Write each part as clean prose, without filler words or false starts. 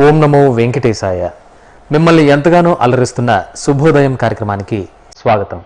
ఓం నమో వెంకటేశాయ. మిమ్మల్ని ఎంతగానో అలరిస్తున్న శుభోదయం కార్యక్రమానికి స్వాగతం.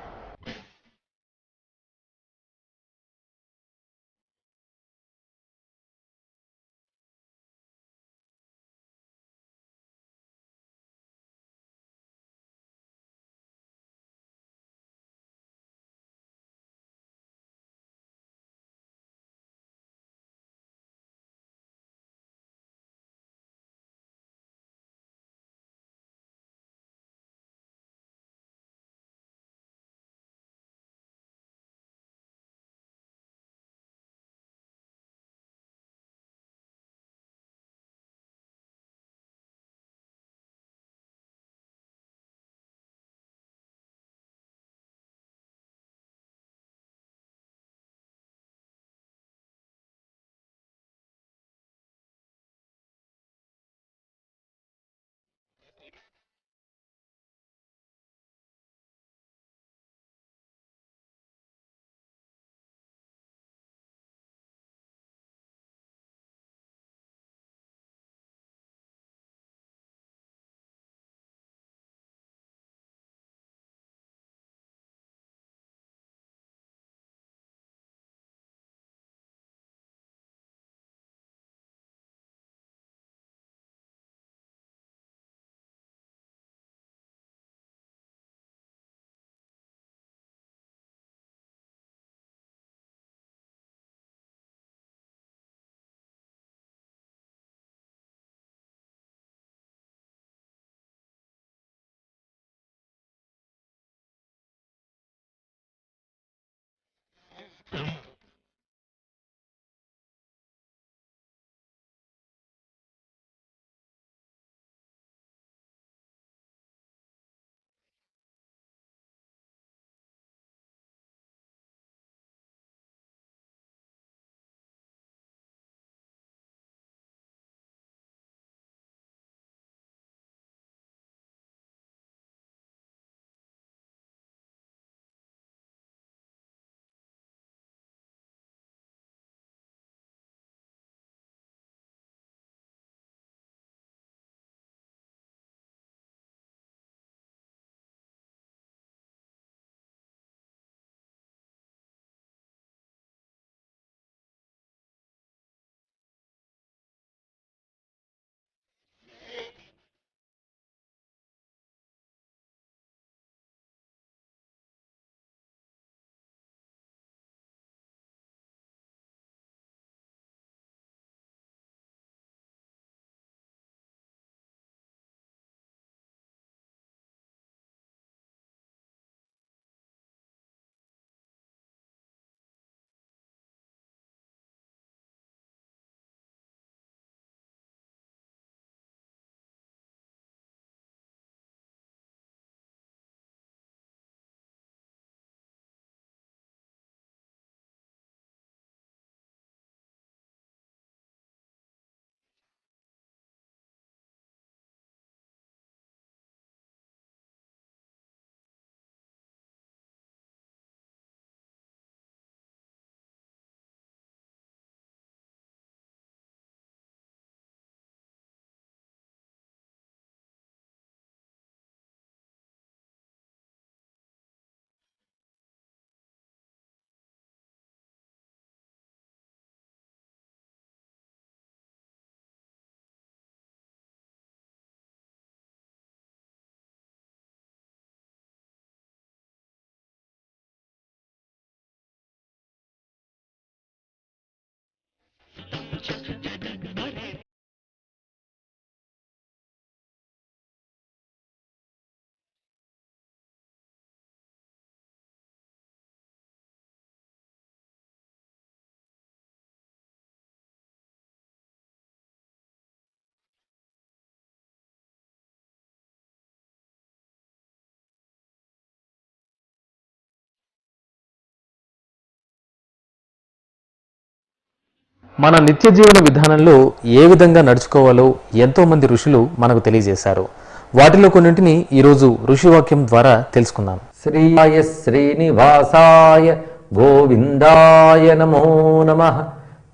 మన నిత్య జీవన విధానంలో ఏ విధంగా నడుచుకోవాలో ఎంతో మంది ఋషులు మనకు తెలియజేశారు. వాటిలో కొన్నింటిని ఈరోజు ఋషివాక్యం ద్వారా తెలుసుకుందాం. శ్రీయాయ శ్రీనివాసాయ గోవిందాయ నమో నమః.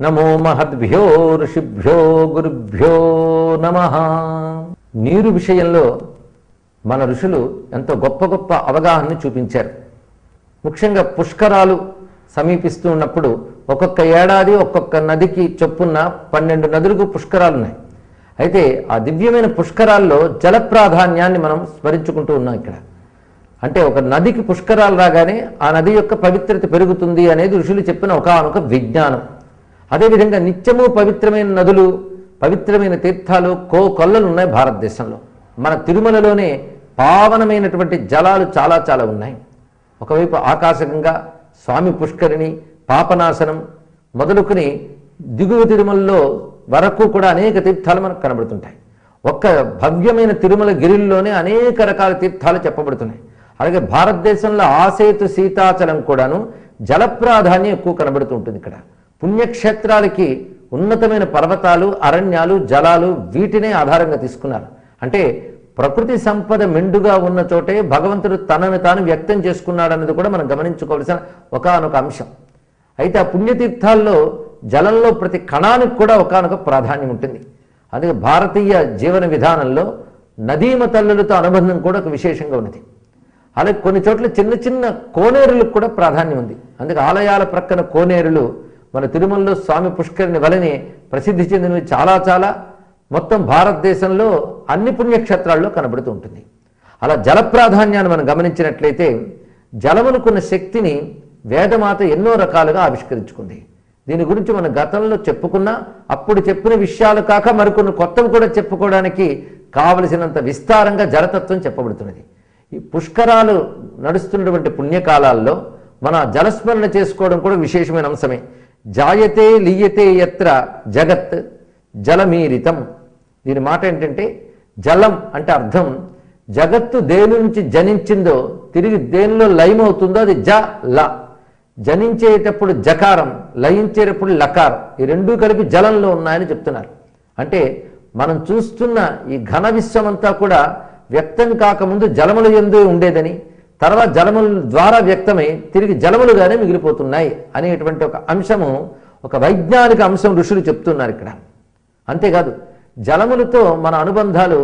నమో మహద్భ్యో ఋషిభ్యో గురుభ్యో నమః. నీరు విషయంలో మన ఋషులు ఎంతో గొప్ప గొప్ప అవగాహనని చూపించారు. ముఖ్యంగా పుష్కరాలు సమీపిస్తూ ఉన్నప్పుడు ఒక్కొక్క ఏడాది ఒక్కొక్క నదికి చొప్పున 12 నదులకు పుష్కరాలు ఉన్నాయి. అయితే ఆ దివ్యమైన పుష్కరాల్లో జల ప్రాధాన్యాన్ని మనం స్మరించుకుంటూ ఉన్నాం ఇక్కడ. అంటే ఒక నదికి పుష్కరాలు రాగానే ఆ నది యొక్క పవిత్రత పెరుగుతుంది అనేది ఋషులు చెప్పిన ఒకానొక విజ్ఞానం. అదేవిధంగా నిత్యము పవిత్రమైన నదులు, పవిత్రమైన తీర్థాలు కొల్లలు ఉన్నాయి భారతదేశంలో. మన తిరుమలలోనే పావనమైనటువంటి జలాలు చాలా చాలా ఉన్నాయి. ఒకవైపు ఆకాశగంగా, స్వామి పుష్కరిణి, పాపనాశనం మొదలుకొని దిగువ తిరుమలలో వరకు కూడా అనేక తీర్థాలు మనకు కనబడుతుంటాయి. ఒక్క భవ్యమైన తిరుమల గిరిల్లోనే అనేక రకాల తీర్థాలు చెప్పబడుతున్నాయి. అలాగే భారతదేశంలో ఆసేతు సీతాచలం కూడాను జల ప్రాధాన్యం ఎక్కువ కనబడుతూ ఉంటుంది. ఇక్కడ పుణ్యక్షేత్రాలకి ఉన్నతమైన పర్వతాలు, అరణ్యాలు, జలాలు వీటినే ఆధారంగా తీసుకున్నారు. అంటే ప్రకృతి సంపద మెండుగా ఉన్న చోటే భగవంతుడు తనను తాను వ్యక్తం చేసుకున్నాడన్నది కూడా మనం గమనించుకోవాల్సిన ఒకానొక అంశం. అయితే ఆ పుణ్యతీర్థాల్లో జలంలో ప్రతి కణానికి కూడా ఒకానొక ప్రాధాన్యం ఉంటుంది. అందుకే భారతీయ జీవన విధానంలో నదీమ తల్లులతో అనుబంధం కూడా ఒక విశేషంగా ఉన్నది. అలాగే కొన్ని చోట్ల చిన్న చిన్న కోనేరులకు కూడా ప్రాధాన్యం ఉంది. అందుకే ఆలయాల ప్రక్కన కోనేరులు మన తిరుమలలో స్వామి పుష్కరిణి వలనే ప్రసిద్ధి చెందినవి చాలా చాలా మొత్తం భారతదేశంలో అన్ని పుణ్యక్షేత్రాల్లో కనబడుతూ ఉంటుంది. అలా జల ప్రాధాన్యాన్ని మనం గమనించినట్లయితే జలమునుకున్న శక్తిని వేదమాత ఎన్నో రకాలుగా ఆవిష్కరించుకుంది. దీని గురించి మనం గతంలో చెప్పుకున్నా, అప్పుడు చెప్పిన విషయాలు కాక మరికొన్ని కొత్తవి కూడా చెప్పుకోవడానికి కావలసినంత విస్తారంగా జలతత్వం చెప్పబడుతున్నది. ఈ పుష్కరాలు నడుస్తున్నటువంటి పుణ్యకాలాల్లో మన జలస్మరణ చేసుకోవడం కూడా విశేషమైన అంశమే. జాయతే లీయతే యత్ర జగత్ జలమీరితం. దీని మాట ఏంటంటే జలం అంటే అర్థం జగత్తు దేని నుంచి జనించిందో తిరిగి దేనిలో లయమవుతుందో అది జ ల. జనించేటప్పుడు జకారం, లయించేటప్పుడు లకారం, ఈ రెండూ కలిపి జలంలో ఉన్నాయని చెప్తున్నారు. అంటే మనం చూస్తున్న ఈ ఘన విశ్వమంతా కూడా వ్యక్తం కాకముందు జలముల యందు ఉండేదని, తర్వాత జలముల ద్వారా వ్యక్తమై తిరిగి జలములుగానే మిగిలిపోతున్నాయి అనేటువంటి ఒక అంశము, ఒక వైజ్ఞానిక అంశం ఋషులు చెప్తున్నారు ఇక్కడ. అంతేకాదు జలములతో మన అనుబంధాలు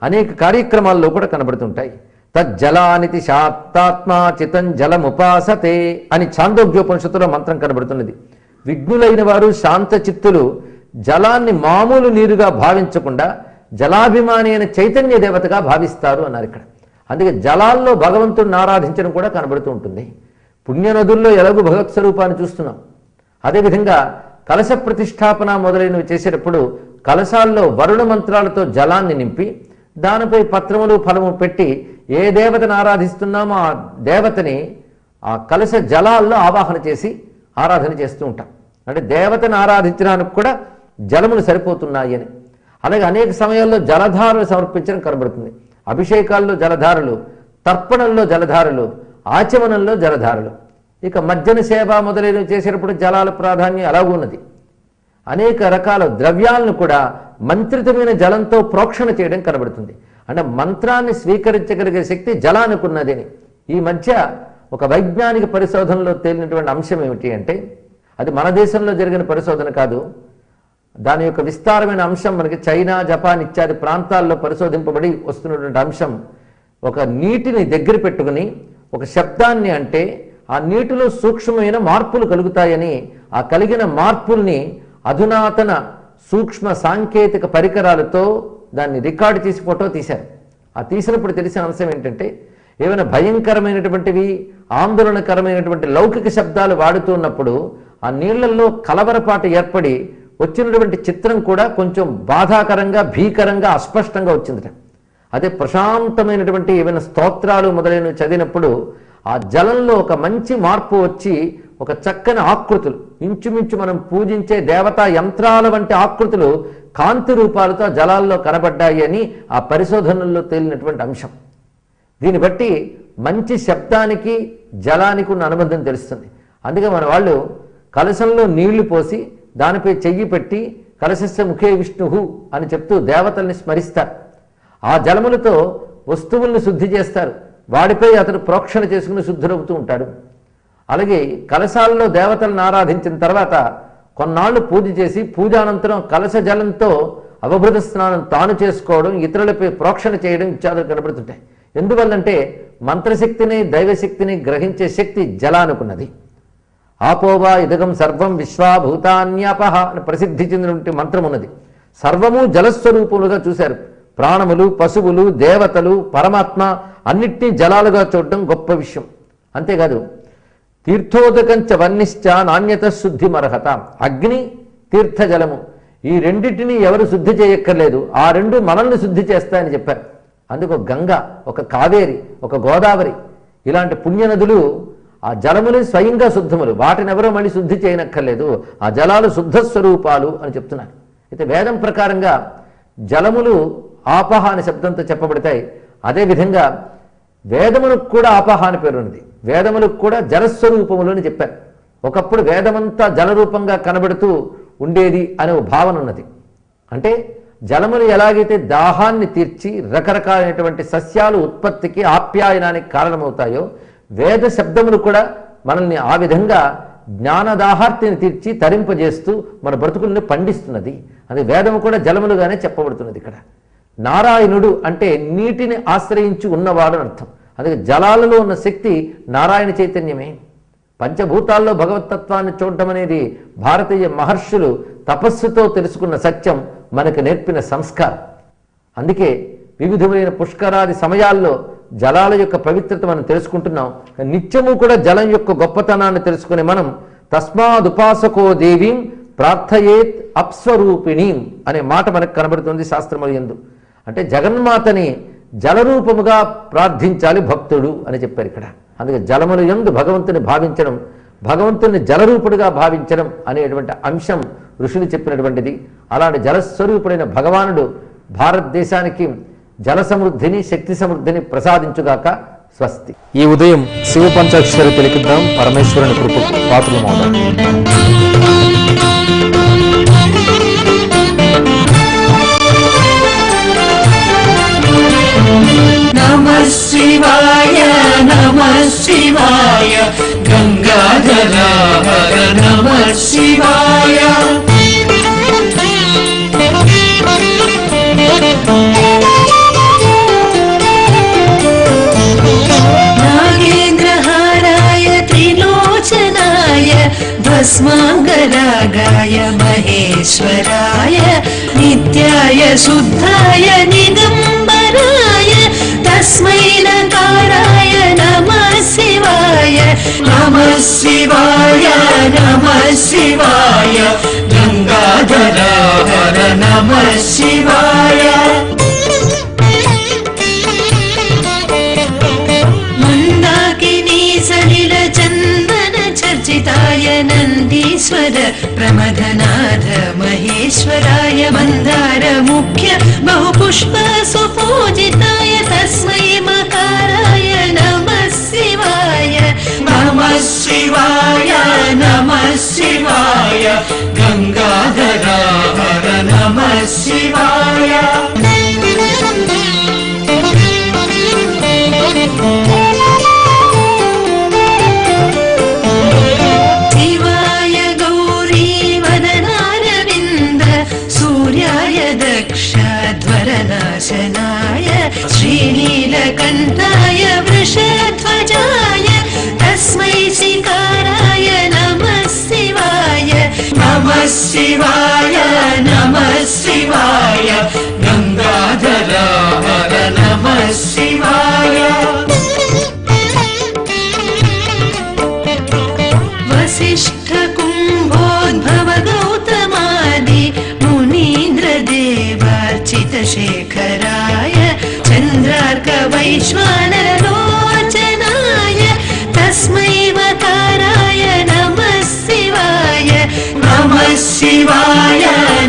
అనేక కార్యక్రమాల్లో కూడా కనబడుతుంటాయి. తజ్జలానితి శాప్తాత్మా చితం జలముపాసతే అని ఛాందోగ్యోపనిషత్తులో మంత్రం కనబడుతున్నది. విఘ్నులైన వారు శాంత చిత్తులు జలాన్ని మామూలు నీరుగా భావించకుండా జలాభిమాని అయిన చైతన్య దేవతగా భావిస్తారు అన్నారు ఇక్కడ. అందుకే జలాల్లో భగవంతుడిని ఆరాధించడం కూడా కనబడుతూ ఉంటుంది. పుణ్యనదుల్లో ఎలాగూ భగవత్ స్వరూపాన్ని చూస్తున్నాం. అదేవిధంగా కలశ ప్రతిష్టాపన మొదలైనవి చేసేటప్పుడు కలశాల్లో వరుణ మంత్రాలతో జలాన్ని నింపి దానిపై పత్రములు ఫలము పెట్టి ఏ దేవతను ఆరాధిస్తున్నామో ఆ దేవతని ఆ కలశ జలాల్లో ఆవాహన చేసి ఆరాధన చేస్తూ ఉంటాం. అంటే దేవతను ఆరాధించడానికి కూడా జలములు సరిపోతున్నాయి అని. అలాగే అనేక సమయాల్లో జలధారలు సమర్పించడం కనబడుతుంది. అభిషేకాల్లో జలధారలు, తర్పణంలో జలధారలు, ఆచమనంలో జలధారలు, ఇక మజ్జన సేవ మొదలైనవి చేసేటప్పుడు జలాల ప్రాధాన్యం అలాగూ ఉన్నది. అనేక రకాల ద్రవ్యాలను కూడా మంత్రితమైన జలంతో ప్రోక్షణ చేయడం కనబడుతుంది. అంటే మంత్రాన్ని స్వీకరించగలిగే శక్తి జలానికి ఉన్నదని ఈ మధ్య ఒక వైజ్ఞానిక పరిశోధనలో తేలినటువంటి అంశం ఏమిటి అంటే, అది మన దేశంలో జరిగిన పరిశోధన కాదు, దాని యొక్క విస్తారమైన అంశం మనకి చైనా, జపాన్ ఇత్యాది ప్రాంతాల్లో పరిశోధింపబడి వస్తున్నటువంటి అంశం. ఒక నీటిని దగ్గర పెట్టుకుని ఒక శబ్దాన్ని అంటే ఆ నీటిలో సూక్ష్మమైన మార్పులు కలుగుతాయని, ఆ కలిగిన మార్పుల్ని అధునాతన సూక్ష్మ సాంకేతిక పరికరాలతో దాన్ని రికార్డు చేసి ఫోటో తీశారు. ఆ తీసినప్పుడు తెలిసిన అంశం ఏంటంటే, ఏమైనా భయంకరమైనటువంటివి, ఆందోళనకరమైనటువంటి లౌకిక శబ్దాలు వాడుతున్నప్పుడు ఆ నీళ్లలో కలవరపాటు ఏర్పడి వచ్చినటువంటి చిత్రం కూడా కొంచెం బాధాకరంగా, భీకరంగా, అస్పష్టంగా వచ్చిందట. అదే ప్రశాంతమైనటువంటి ఏమైనా స్తోత్రాలు మొదలైనవి చదివినప్పుడు ఆ జలంలో ఒక మంచి మార్పు వచ్చి ఒక చక్కని ఆకృతులు, ఇంచుమించు మనం పూజించే దేవతా యంత్రాల వంటి ఆకృతులు కాంతి రూపాలతో ఆ జలాల్లో కనబడ్డాయి అని ఆ పరిశోధనల్లో తేలినటువంటి అంశం. దీన్ని బట్టి మంచి శబ్దానికి జలానికి ఉన్న అనుబంధం తెలుస్తుంది. అందుకే మన వాళ్ళు కలశంలో నీళ్లు పోసి దానిపై చెయ్యి పెట్టి కలశస్య ముఖే విష్ణువు అని చెప్తూ దేవతల్ని స్మరిస్తారు. ఆ జలములతో వస్తువుల్ని శుద్ధి చేస్తారు. వాడిపై అతడు ప్రోక్షణ చేసుకుని శుద్ధులవుతూ ఉంటాడు. అలాగే కలశాలలో దేవతలను ఆరాధించిన తర్వాత కొన్నాళ్ళు పూజ చేసి పూజానంతరం కలశ జలంతో అవభృత స్నానం తాను చేసుకోవడం, ఇతరులపై ప్రోక్షణ చేయడం ఇత్యాదులు కనబడుతుంటాయి. ఎందువల్లంటే మంత్రశక్తిని దైవశక్తిని గ్రహించే శక్తి జలానుకున్నది. ఆపోవా ఇదగం సర్వం విశ్వాభూతాన్యాపహ అని ప్రసిద్ధి చెందినటువంటి మంత్రం ఉన్నది. సర్వము జలస్వరూపములుగా చూశారు. ప్రాణములు, పశువులు, దేవతలు, పరమాత్మ అన్నిటినీ జలాలుగా చూడటం గొప్ప విషయం. అంతేకాదు తీర్థోదకంచ వన్నిశ్చ నాణ్యత శుద్ధి మర్హత. అగ్ని, తీర్థ జలము ఈ రెండింటినీ ఎవరు శుద్ధి చేయక్కర్లేదు, ఆ రెండు మనల్ని శుద్ధి చేస్తాయని చెప్పారు. అందుకు గంగ, ఒక కావేరి, ఒక గోదావరి ఇలాంటి పుణ్యనదులు ఆ జలములు స్వయంగా శుద్ధములు, వాటిని ఎవరో మళ్ళీ శుద్ధి చేయనక్కర్లేదు. ఆ జలాలు శుద్ధ స్వరూపాలు అని చెప్తున్నారు. అయితే వేదం ప్రకారంగా జలములు ఆపహ అనే శబ్దంతో చెప్పబడతాయి. అదేవిధంగా వేదములకు కూడా ఆపహ అని పేరు ఉన్నది. వేదములకు కూడా జలస్వరూపములు అని చెప్పారు. ఒకప్పుడు వేదమంతా జలరూపంగా కనబడుతూ ఉండేది అనే భావన ఉన్నది. అంటే జలములు ఎలాగైతే దాహాన్ని తీర్చి రకరకాలైనటువంటి సస్యాలు ఉత్పత్తికి ఆప్యాయనానికి కారణమవుతాయో, వేద శబ్దములు కూడా మనల్ని ఆ విధంగా జ్ఞానదాహార్తిని తీర్చి తరింపజేస్తూ మన బ్రతుకుల్ని పండిస్తున్నది. అది వేదము కూడా జలములుగానే చెప్పబడుతున్నది. ఇక్కడ నారాయణుడు అంటే నీటిని ఆశ్రయించి ఉన్నవాడు అని అర్థం. అందుకే జలాలలో ఉన్న శక్తి నారాయణ చైతన్యమే. పంచభూతాల్లో భగవతత్వాన్ని చూడటం అనేది భారతీయ మహర్షులు తపస్సుతో తెలుసుకున్న సత్యం, మనకు నేర్పిన సంస్కారం. అందుకే వివిధమైన పుష్కరాది సమయాల్లో జలాల యొక్క పవిత్రత మనం తెలుసుకుంటున్నాం. నిత్యము కూడా జలం యొక్క గొప్పతనాన్ని తెలుసుకునే మనం తస్మాదుపాసకో దేవీం ప్రార్థయేత్ అప్స్వరూపిణీం అనే మాట మనకు కనబడుతుంది శాస్త్రముల యందు. అంటే జగన్మాతని జలరూపముగా ప్రార్థించాలి భక్తుడు అని చెప్పారు ఇక్కడ. అందుకే జలముల యందు భగవంతుని భావించడం, భగవంతుని జలరూపుడుగా భావించడం అనేటువంటి అంశం ఋషులు చెప్పినటువంటిది. అలాంటి జలస్వరూపుడైన భగవానుడు భారతదేశానికి జల సమృద్ధిని, శక్తి సమృద్ధిని ప్రసాదించుగాక. స్వస్తి. ఈ ఉదయం శివ పంచాక్షరి తెలికిద్దాం. పరమేశ్వరుని కృపకు పాత్రమవుదాం. నమః శివాయ నమః శివాయ గంగాధర హర నమః శివాయ. నాగేంద్రహారాయ త్రిలోచనాయ భస్మాంగరాగాయ మహేశ్వరాయ నిత్యాయ శుద్ధాయ నిగంబరాయ తస్మై నకారాయ నమః శివాయ. నమః శివాయ నమః శివాయ గంగాధర హర నమః శివాయ. మందాకినీ సలిల చందన చర్చితాయ నందీశ్వర ప్రమథనాథ మహేశ్వరాయ మందార ముఖ్య బహుపుష్ప సుపూజితాయ తస్మై మకారాయ నమః శివాయ. నమః శివాయ నమః శివాయ గంగాధర హర నమః శివాయ. శివాయ గౌరీ వదనారవింద సూర్యాయ దక్షధ్వరనాశనాయ శ్రీనీలకంఠాయ వృషధ్వజాయ తస్మై శిఖారాయ నమః శివాయ. నమః శివాయ నమః శివాయ గంగాధర హర నమః శివాయ. వశిష్ఠ కుంభోద్భవ గౌతమాది మునీంద్ర దేవార్చిత శేఖరాయ చంద్రార్క వైశ్వానరోచనాయ తస్మై వకారాయ నమః శివాయ. నమః శివాయ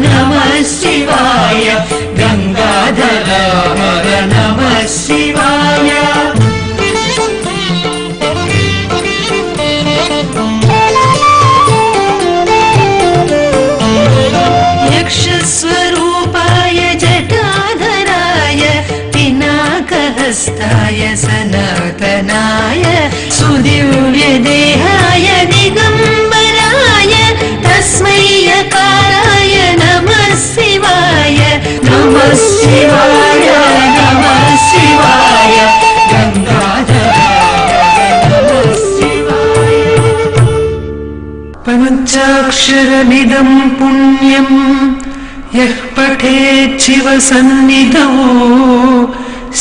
నమః శివాయ గంగాధర హర నమః శివాయ. యక్షస్వరూపాయ జటాధరాయ పినాకహస్తాయ సనాతనాయ సుదివ్య దేహాయ దిగంబరాయ తస్మై అక్షరమిదం పుణ్యం యః పఠేచ్చివ సన్నిధౌ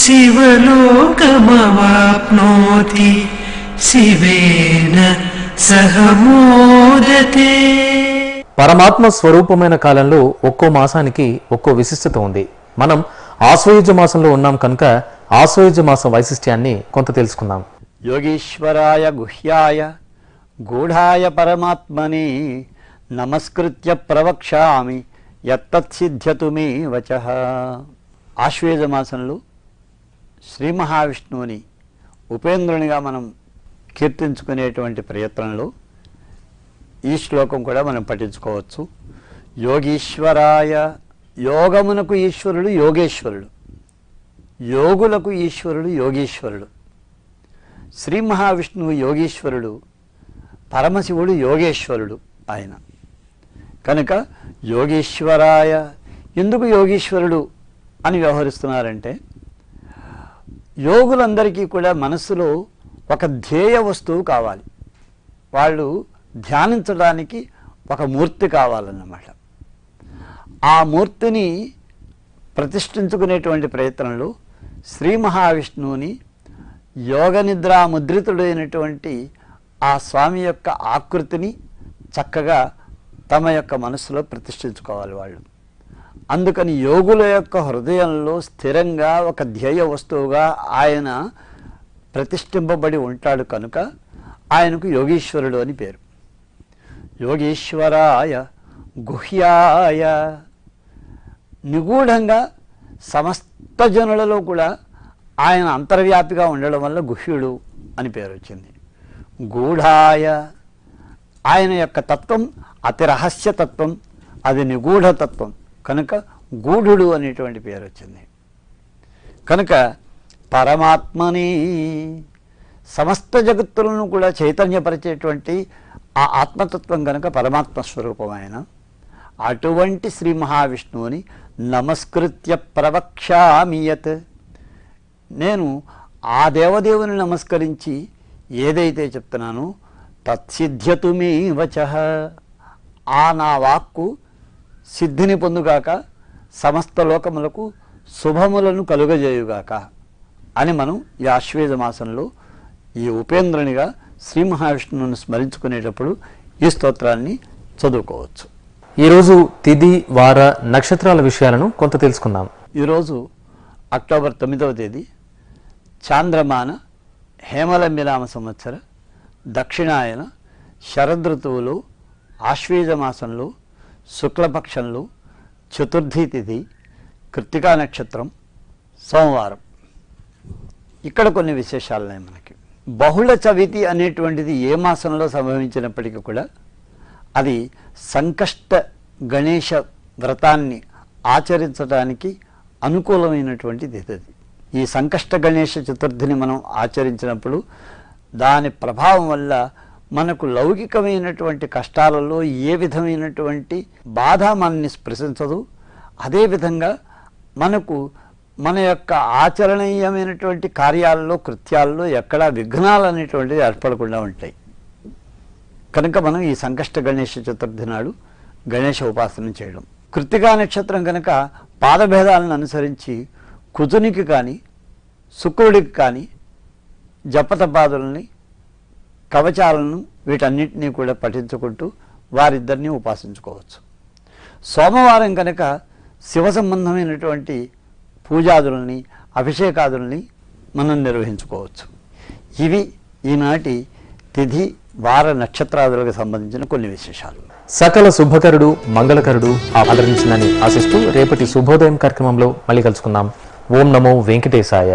శివలోకమవాప్నోతి శివేన సహ మోదతే. పరమాత్మ స్వరూపమైన కాలంలో ఒక్కో మాసానికి ఒక్కో విశిష్టత ఉంది. మనం ఆశ్వయుజ మాసంలో ఉన్నాం కనుక ఆశ్వయుజ మాస వైశిష్ట్యాన్ని కొంత తెలుసుకుందాం. యోగీశ్వరాయ గుహ్యాయ గూఢాయ పరమాత్మని నమస్కృత్య ప్రవక్ష్యామి యత్తత్సిద్ధ్యతు మే వచః. ఆశ్వేజ మాసంలో శ్రీ మహావిష్ణువుని ఉపేంద్రునిగా మనం కీర్తించుకునేటువంటి ప్రయత్నంలో ఈ శ్లోకం కూడా మనం పఠించుకోవచ్చు. యోగీశ్వరాయ, యోగమునకు ఈశ్వరుడు యోగేశ్వరుడు, యోగులకు ఈశ్వరుడు యోగీశ్వరుడు. శ్రీ మహావిష్ణువు యోగీశ్వరుడు, పరమశివుడు యోగేశ్వరుడు ఆయన కనుక యోగీశ్వరాయ. ఎందుకు యోగీశ్వరుడు అని వ్యవహరిస్తున్నారంటే యోగులందరికీ కూడా మనస్సులో ఒక ధ్యేయ వస్తువు కావాలి, వాళ్ళు ధ్యానించడానికి ఒక మూర్తి కావాలన్నమాట. ఆ మూర్తిని ప్రతిష్ఠించుకునేటువంటి ప్రయత్నంలో శ్రీ మహావిష్ణువుని యోగ నిద్రా ముద్రితుడైనటువంటి ఆ స్వామి యొక్క ఆకృతిని చక్కగా తమ యొక్క మనసులో ప్రతిష్ఠించుకోవాలి వాళ్ళు. అందుకని యోగుల యొక్క హృదయంలో స్థిరంగా ఒక ధ్యేయ వస్తువుగా ఆయన ప్రతిష్ఠింపబడి ఉంటాడు కనుక ఆయనకు యోగీశ్వరుడు అని పేరు. యోగీశ్వరాయ గుహ్యాయ, నిగూఢంగా సమస్త జనులలో కూడా ఆయన అంతర్వ్యాపిగా ఉండడం వల్ల గుహ్యుడు అని పేరు వచ్చింది. గూఢాయ, ఆయన యొక్క తత్వం అతి రహస్య తత్వం, అది నిగూఢ తత్వం కనుక గూఢుడు అనేటువంటి పేరు వచ్చింది. కనుక పరమాత్మని, సమస్త జగత్తులను కూడా చైతన్యపరిచేటువంటి ఆ ఆత్మతత్వం కనుక పరమాత్మ స్వరూపమైన అటువంటి శ్రీ మహావిష్ణువుని నమస్కృత్య ప్రవక్ష్యామి యత్, నేను ఆ దేవదేవుని నమస్కరించి ఏదైతే చెప్తున్నానో తత్సిద్ధ్యతు మే వచః, ఆ నా వాక్కు సిద్ధిని పొందుగాక, సమస్త లోకములకు శుభములను కలుగజేయుగాక అని మనం ఈ ఆశ్వేజ మాసంలో ఈ ఉపేంద్రునిగా శ్రీ మహావిష్ణువును స్మరించుకునేటప్పుడు ఈ స్తోత్రాన్ని చదువుకోవచ్చు. ఈరోజు తిథి వార నక్షత్రాల విషయాలను కొంత తెలుసుకుందాం. ఈరోజు అక్టోబర్ 9వ తేదీ చాంద్రమాన హేమలంబినామ సంవత్సర దక్షిణాయన శరదృతువులో ఆశ్వేజ మాసంలో శుక్లపక్షంలో చతుర్థి తిథి కృత్తికా నక్షత్రం సోమవారం. ఇక్కడ కొన్ని విశేషాలున్నాయి మనకి. బహుళ చవితి అనేటువంటిది ఏ మాసంలో సంభవించినప్పటికీ కూడా అది సంకష్ట గణేష వ్రతాన్ని ఆచరించడానికి అనుకూలమైనటువంటి తిథి. ఈ సంకష్ట గణేష చతుర్థిని మనం ఆచరించినప్పుడు దాని ప్రభావం వల్ల మనకు లౌకికమైనటువంటి కష్టాలలో ఏ విధమైనటువంటి బాధ మనల్ని స్పృశించదు. అదేవిధంగా మనకు మన యొక్క ఆచరణీయమైనటువంటి కార్యాలలో కృత్యాలలో ఎక్కడా విఘ్నాలు అనేటువంటిది ఏర్పడకుండా ఉంటాయి. కనుక మనం ఈ సంకష్ట గణేష చతుర్థి నాడు గణేష ఉపాసన చేయడం. కృత్తికా నక్షత్రం కనుక పాదభేదాలను అనుసరించి కుజునికి కానీ శుక్రుడికి కానీ జపతపాదులని కవచాలను వీటన్నిటినీ కూడా పఠించుకుంటూ వారిద్దరినీ ఉపాసించుకోవచ్చు. సోమవారం కనుక శివ సంబంధమైనటువంటి పూజాదులని అభిషేకాదులని మనం నిర్వహించుకోవచ్చు. ఇవి ఈనాటి తిథి వార నక్షత్రాదులకు సంబంధించిన కొన్ని విశేషాలు. సకల శుభకరుడు మంగళకరుడు ఆదరించిందని ఆశిస్తూ రేపటి శుభోదయం కార్యక్రమంలో మళ్ళీ కలుసుకుందాం. ఓం నమో వెంకటేశాయ.